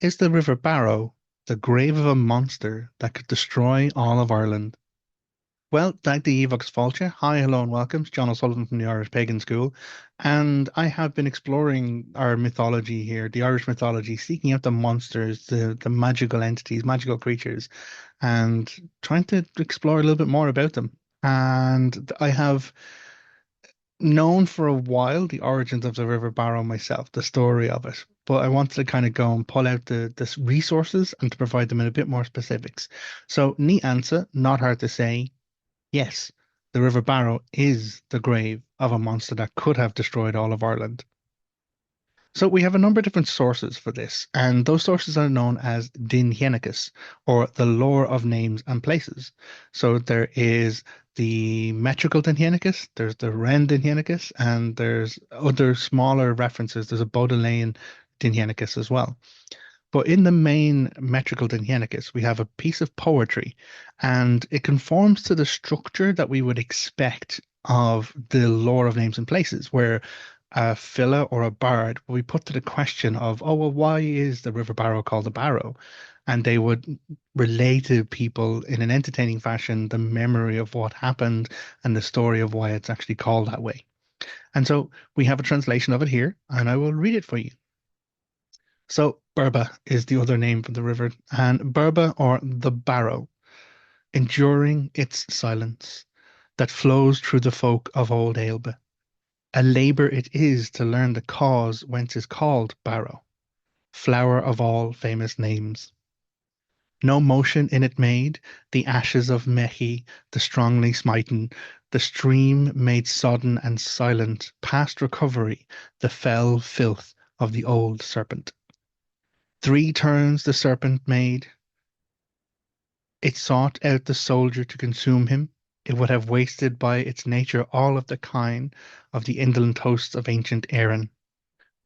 Is the River Barrow the grave of a monster that could destroy all of Ireland? Well, dag the Evox Vulture. Hi, hello, and welcome. It's Jon O'Sullivan from the Irish Pagan School. And I have been exploring our mythology here, the Irish mythology, seeking out the monsters, the magical entities, magical creatures, and trying to explore a little bit more about them. And I have known for a while the origins of the River Barrow myself, the story of it. But I wanted to kind of go and pull out the resources and to provide them in a bit more specifics. So, neat answer, not hard to say. Yes, the River Barrow is the grave of a monster that could have destroyed all of Ireland. So we have a number of different sources for this, and those sources are known as Dinhenicus, or the lore of names and places. So there is the metrical Dinhenicus, there's the Ren Dinhenicus, and there's other smaller references. There's a Baudelaire Dinhenicus as well. But in the main metrical Dinhenicus, we have a piece of poetry, and it conforms to the structure that we would expect of the lore of names and places, where a filler or a bard will be put to the question of, oh, well, why is the River Barrow called the Barrow? And they would relay to people in an entertaining fashion the memory of what happened and the story of why it's actually called that way. And so we have a translation of it here, and I will read it for you. So Berba is the other name for the river, and Berba or the Barrow, enduring its silence that flows through the folk of old Ailbe. A labour it is to learn the cause whence is called Barrow, flower of all famous names. No motion in it made, the ashes of Meche, the strongly smitten, the stream made sodden and silent, past recovery, the fell filth of the old serpent. Three turns the serpent made. It sought out the soldier to consume him. It would have wasted by its nature all of the kine of the indolent hosts of ancient Erin.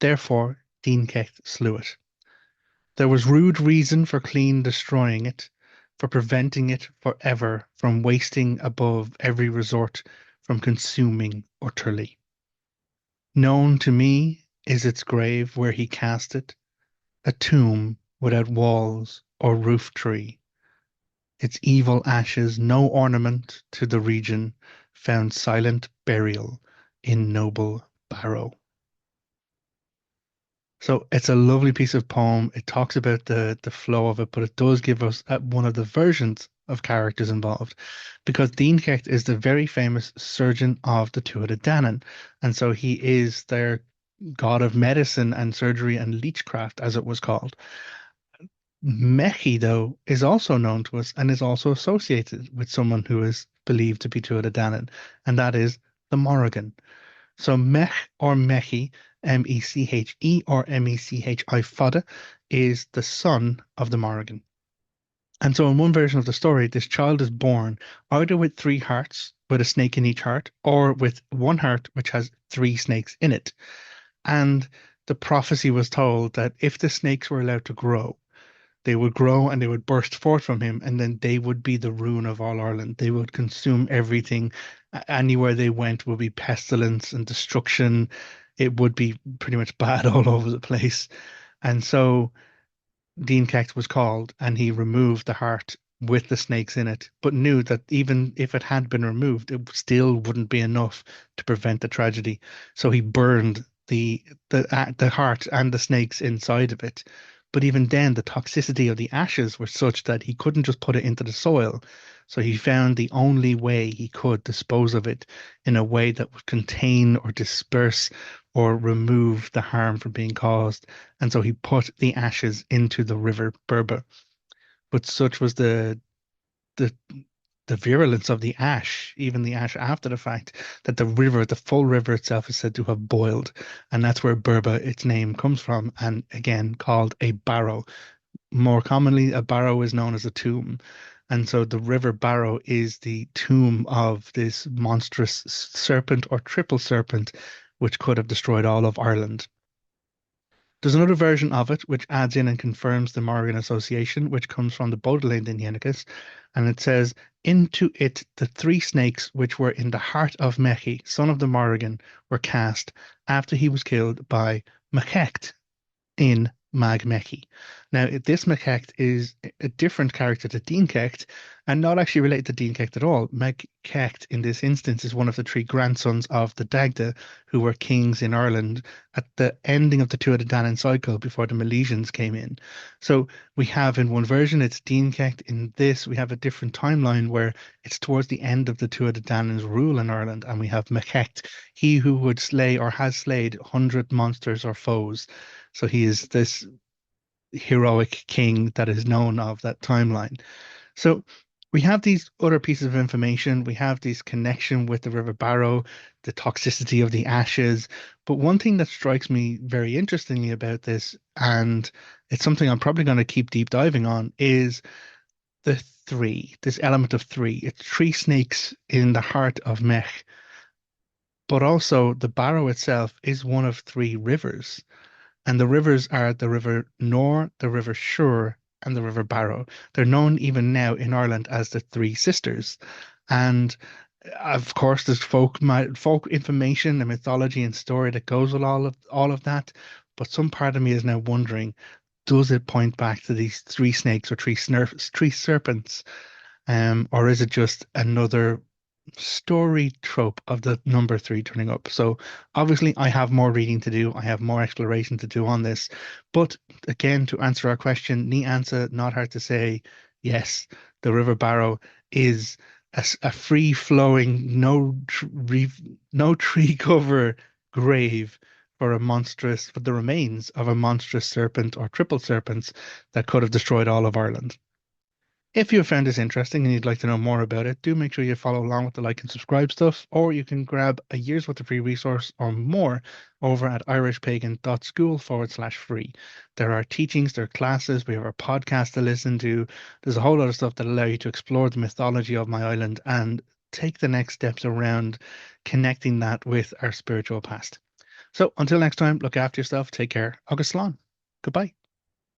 Therefore, Dienketh slew it. There was rude reason for clean destroying it, for preventing it for ever from wasting above every resort, from consuming utterly. Known to me is its grave where he cast it, a tomb without walls or roof tree. Its evil ashes no ornament to the region, found silent burial in noble Barrow. So it's a lovely piece of poem. It talks about the flow of it, but it does give us one of the versions of characters involved, because Dean Kecht is the very famous surgeon of the Tuatha Dé Danann, and so he is their god of medicine and surgery and leechcraft, as it was called. Meche, though, is also known to us and is also associated with someone who is believed to be Tuatha Dé Danann, and that is the Morrigan. So Mech or Meche, Meche or Mechi Fada, is the son of the Morrigan. And so in one version of the story, this child is born either with three hearts, with a snake in each heart, or with one heart which has three snakes in it. And the prophecy was told that if the snakes were allowed to grow, they would grow and they would burst forth from him, and then they would be the ruin of all Ireland. They would consume everything. Anywhere they went would be pestilence and destruction. It would be pretty much bad all over the place. And so Dean Kecht was called, and he removed the heart with the snakes in it, but knew that even if it had been removed, it still wouldn't be enough to prevent the tragedy. So he burned the heart and the snakes inside of it. But even then, the toxicity of the ashes were such that he couldn't just put it into the soil. So he found the only way he could dispose of it in a way that would contain or disperse or remove the harm from being caused. And so he put the ashes into the river Berba. But such was the the virulence of the ash, even the ash after the fact, that the river, the full river itself, is said to have boiled, and that's where Berba, its name, comes from, and again called a barrow. More commonly, a barrow is known as a tomb, and so the River Barrow is the tomb of this monstrous serpent or triple serpent, which could have destroyed all of Ireland. There's another version of it which adds in and confirms the Morrigan association, which comes from the Baudelaire Dinhenicus, and it says, "Into it the three snakes which were in the heart of Meche, son of the Morrigan, were cast after he was killed by Machecht in Mag Meche. Now, this Meche is a different character to Dean Cecht and not actually related to Dean Cecht at all. Meg Cecht, in this instance, is one of the three grandsons of the Dagda, who were kings in Ireland at the ending of the Tuatha Dé Danann cycle before the Milesians came in. So we have in one version, it's Dean Cecht. In this, we have a different timeline where it's towards the end of the Tuatha Dé Danann's rule in Ireland, and we have Mechecht, he who would slay or has slayed 100 monsters or foes. So he is this heroic king that is known of that timeline. So we have these other pieces of information. We have this connection with the River Barrow, the toxicity of the ashes. But one thing that strikes me very interestingly about this, and it's something I'm probably going to keep deep diving on, is the three, this element of three. It's three snakes in the heart of Mech, but also the Barrow itself is one of three rivers. And the rivers are the River Nor, the River Suir, and the River Barrow. They're known even now in Ireland as the Three Sisters. And of course, there's folk information and mythology and story that goes with all of that. But some part of me is now wondering, does it point back to these three snakes or three serpents? Or is it just another story trope of the number three turning up? So obviously, I have more reading to do. I have more exploration to do on this. But again, to answer our question, neat answer, not hard to say. Yes, the River Barrow is a free-flowing, no tree cover grave for the remains of a monstrous serpent or triple serpents that could have destroyed all of Ireland. If you found this interesting and you'd like to know more about it, do make sure you follow along with the like and subscribe stuff, or you can grab a year's worth of free resource or more over at irishpagan.school/free. There are teachings, there are classes, we have our podcast to listen to. There's a whole lot of stuff that allow you to explore the mythology of my island and take the next steps around connecting that with our spiritual past. So until next time, look after yourself, take care. Agus Slán. Goodbye.